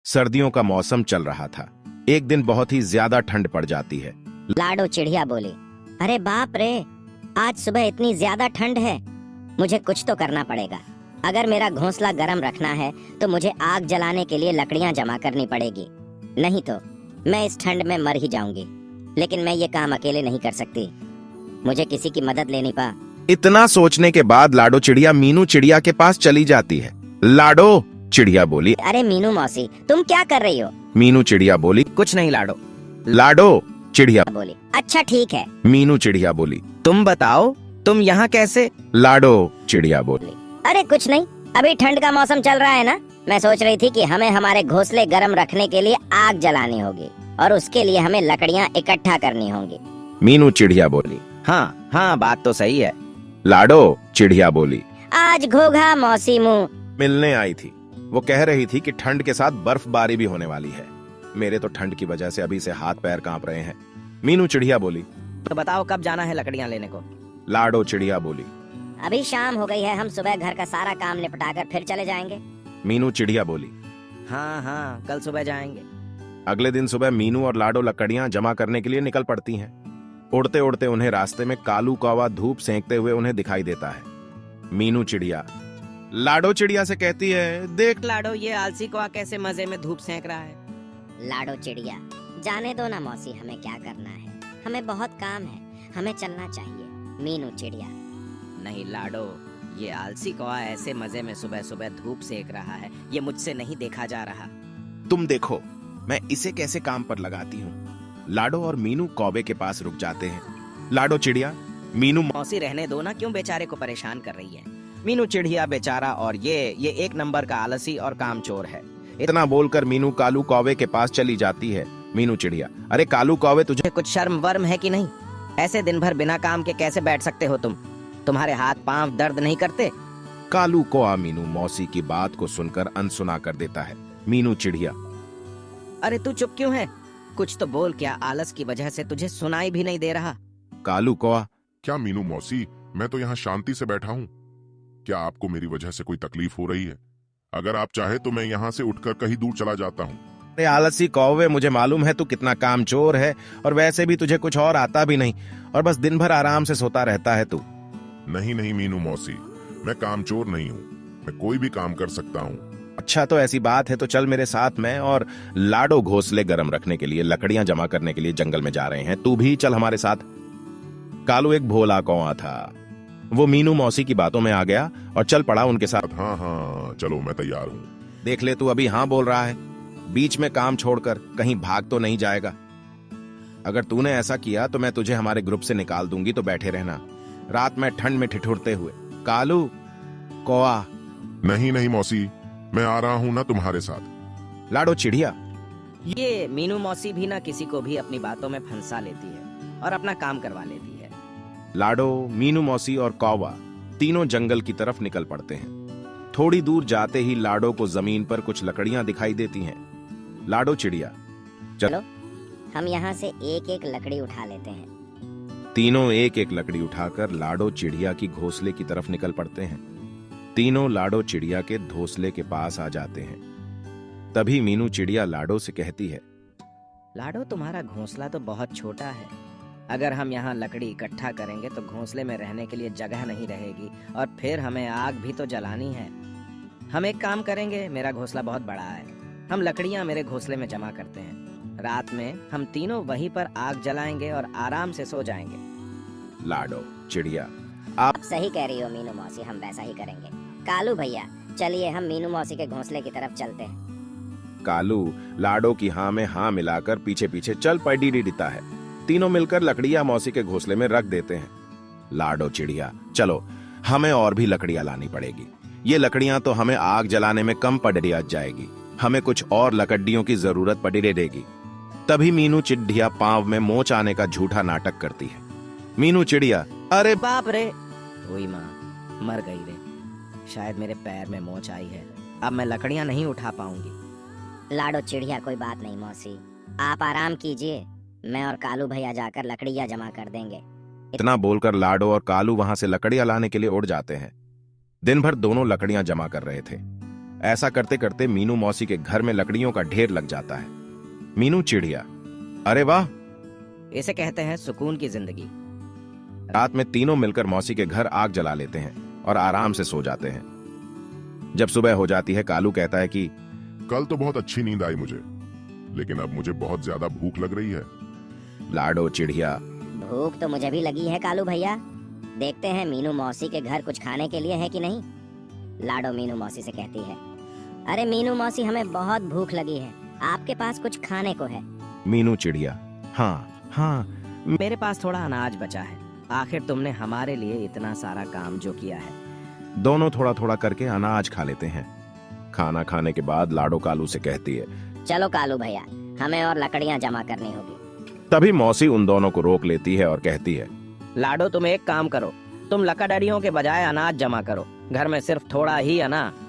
सर्दियों का मौसम चल रहा था। एक दिन बहुत ही ज्यादा ठंड पड़ जाती है। लाडो चिड़िया बोली, अरे बाप रे, आज सुबह इतनी ज्यादा ठंड है। मुझे कुछ तो करना पड़ेगा। अगर मेरा घोंसला गर्म रखना है तो मुझे आग जलाने के लिए लकड़ियां जमा करनी पड़ेगी, नहीं तो मैं इस ठंड में मर ही जाऊंगी। लेकिन मैं ये काम अकेले नहीं कर सकती, मुझे किसी की मदद लेनी पा। इतना सोचने के बाद लाडो चिड़िया मीनू चिड़िया के पास चली जाती है। लाडो चिड़िया बोली, अरे मीनू मौसी, तुम क्या कर रही हो? मीनू चिड़िया बोली, कुछ नहीं लाडो। लाडो चिड़िया बोली, अच्छा ठीक है। मीनू चिड़िया बोली, तुम बताओ, तुम यहाँ कैसे? लाडो चिड़िया बोली, अरे कुछ नहीं, अभी ठंड का मौसम चल रहा है ना, मैं सोच रही थी कि हमें हमारे घोंसले गर्म रखने के लिए आग जलानी होगी और उसके लिए हमें लकड़ियाँ इकट्ठा करनी होंगी। मीनू चिड़िया बोली। हाँ हाँ, बात तो सही है। लाडो चिड़िया बोली, आज घोघा मौसी मुँह मिलने आई थी। वो कह रही थी कि ठंड के साथ बर्फबारी भी होने वाली है। मेरे तो ठंड की वजह से अभी से हाथ पैर कांप रहे हैं। मीनू चिड़िया बोली, तो बताओ कब जाना है लकड़ियाँ लेने को? लाडो चिड़िया बोली, अभी शाम हो गई है, हम सुबह घर का सारा काम निपटाकर फिर चले जाएंगे। मीनू चिड़िया बोली। हाँ हाँ, कल सुबह जाएंगे। अगले दिन सुबह मीनू और लाडो लकड़ियां जमा करने के लिए निकल पड़ती हैं। उड़ते उड़ते उन्हें रास्ते में कालू कौवा धूप सेंकते हुए उन्हें दिखाई देता है। मीनू चिड़िया लाडो चिड़िया से कहती है, देख लाडो, ये आलसी कौवा कैसे मजे में धूप सेंक रहा है। लाडो चिड़िया, जाने दो ना मौसी, हमें क्या करना है, हमें बहुत काम है, हमें चलना चाहिए। मीनू चिड़िया, नहीं लाडो, ये आलसी कौवा ऐसे मजे में सुबह सुबह धूप सेक रहा है, ये मुझसे नहीं देखा जा रहा। तुम देखो मैं इसे कैसे काम पर लगाती हूँ। लाडो और मीनू कौवे के पास रुक जाते हैं। लाडो चिड़िया, मीनू मौसी रहने दो ना, क्यों बेचारे को परेशान कर रही है? मीनू चिड़िया बेचारा, और ये एक नंबर का आलसी और कामचोर है। इतना बोलकर मीनू कालू कौवे के पास चली जाती है। मीनू चिड़िया, अरे कालू कौवे, तुझे कुछ शर्म वर्म है कि नहीं? ऐसे दिन भर बिना काम के कैसे बैठ सकते हो तुम? तुम्हारे हाथ पांव दर्द नहीं करते? कालू कौवा मीनू मौसी की बात को सुनकर अनसुना कर देता है। मीनू चिड़िया, अरे तू चुप क्यों है? कुछ तो बोल, क्या आलस की वजह से तुझे सुनाई भी नहीं दे रहा? कालू कौवा, क्या मीनू मौसी, मैं तो यहाँ शांति से बैठा हूँ। क्या आपको मेरी वजह से कोई तकलीफ हो रही है? अगर आप चाहे तो मैं यहाँ से उठकर कहीं दूर चला जाता हूँ। अरे आलसी कौवे, मुझे मालूम है तू कितना कामचोर है और वैसे भी तुझे कुछ और आता भी नहीं और बस दिन भर आराम से सोता रहता है तू। नहीं नहीं मीनू मौसी, मैं कामचोर नहीं हूँ, मैं कोई भी काम कर सकता हूँ। अच्छा तो ऐसी बात है तो चल मेरे साथ, मैं और लाडो घोंसले गर्म रखने के लिए लकड़ियां जमा करने के लिए जंगल में जा रहे हैं, तू भी चल हमारे साथ। कालू एक भोला कौवा था, वो मीनू मौसी की बातों में आ गया और चल पड़ा उनके साथ। हाँ हाँ चलो, मैं तैयार हूँ। देख ले, तू अभी हाँ बोल रहा है, बीच में काम छोड़कर कहीं भाग तो नहीं जाएगा। अगर तूने ऐसा किया तो मैं तुझे हमारे ग्रुप से निकाल दूंगी, तो बैठे रहना रात में ठंड में ठिठुरते हुए। कालू कौवा, नहीं नहीं मौसी, मैं आ रहा हूँ ना तुम्हारे साथ। लाडो चिड़िया, ये मीनू मौसी भी ना किसी को भी अपनी बातों में फंसा लेती है और अपना काम करवा लेती है। लाडो, मीनू मौसी और कौवा तीनों जंगल की तरफ निकल पड़ते हैं। थोड़ी दूर जाते ही लाडो को जमीन पर कुछ लकड़ियां दिखाई देती हैं। लाडो चिड़िया, चलो हम यहाँ से एक एक लकड़ी उठा लेते हैं। तीनों एक एक लकड़ी उठाकर लाडो चिड़िया की घोंसले की तरफ निकल पड़ते हैं। तीनों लाडो चिड़िया के घोंसले के पास आ जाते हैं। तभी मीनू चिड़िया लाडो से कहती है, लाडो, तुम्हारा घोंसला तो बहुत छोटा है। अगर हम यहाँ लकड़ी इकट्ठा करेंगे तो घोंसले में रहने के लिए जगह नहीं रहेगी और फिर हमें आग भी तो जलानी है। हम एक काम करेंगे, मेरा घोंसला बहुत बड़ा है, हम लकड़ियाँ मेरे घोंसले में जमा करते हैं। रात में हम तीनों वहीं पर आग जलाएंगे और आराम से सो जाएंगे। लाडो चिड़िया, आप सही कह रही हो मीनू मौसी, हम वैसा ही करेंगे। कालू भैया, चलिए हम मीनू मौसी के घोंसले की तरफ चलते हैं। कालू लाडो की हाँ में हाँ मिलाकर पीछे पीछे चल पड़ता है। तीनों मिलकर लकड़ियां मौसी के घोंसले में रख देते हैं। लाडो चिड़िया, चलो हमें और भी लकड़ियां लानी पड़ेगी, ये लकड़ियां तो हमें आग जलाने में कम पड़ जाएगी, हमें कुछ और लकड़ियों की जरूरत पड़ेगी। तभी मीनू चिड़िया पांव में मोच आने का झूठा नाटक करती है। मीनू चिड़िया, अरे बाप रे, हुई माँ, मर गई रे, शायद मेरे पैर में मोच आई है, अब मैं लकड़ियाँ नहीं उठा पाऊंगी। लाडो चिड़िया, कोई बात नहीं मौसी, आप आराम कीजिए, मैं और कालू भैया जाकर लकड़ियाँ जमा कर देंगे। इतना बोलकर लाडो और कालू वहां से लकड़ियां लाने के लिए उड़ जाते हैं। दिन भर दोनों लकड़ियां जमा कर रहे थे। ऐसा करते करते मीनू मौसी के घर में लकड़ियों का ढेर लग जाता है। मीनू चिड़िया, अरे वाह। इसे कहते हैं सुकून की जिंदगी। रात में तीनों मिलकर मौसी के घर आग जला लेते हैं और आराम से सो जाते हैं। जब सुबह हो जाती है, कालू कहता है कि कल तो बहुत अच्छी नींद आई मुझे, लेकिन अब मुझे बहुत ज्यादा भूख लग रही है। लाडो चिड़िया, भूख तो मुझे भी लगी है कालू भैया। देखते हैं मीनू मौसी के घर कुछ खाने के लिए है कि नहीं। लाडो मीनू मौसी से कहती है, अरे मीनू मौसी, हमें बहुत भूख लगी है, आपके पास कुछ खाने को है? मीनू चिड़िया, हाँ हाँ, मेरे पास थोड़ा अनाज बचा है। आखिर तुमने हमारे लिए इतना सारा काम जो किया है। दोनों थोड़ा थोड़ा करके अनाज खा लेते हैं। खाना खाने के बाद लाडो कालू से कहती है, चलो कालू भैया, हमें और लकड़ियां जमा करनी होगी। तभी मौसी उन दोनों को रोक लेती है और कहती है, लाडो, तुम एक काम करो, तुम लकड़ियों के बजाय अनाज जमा करो। घर में सिर्फ थोड़ा ही अनाज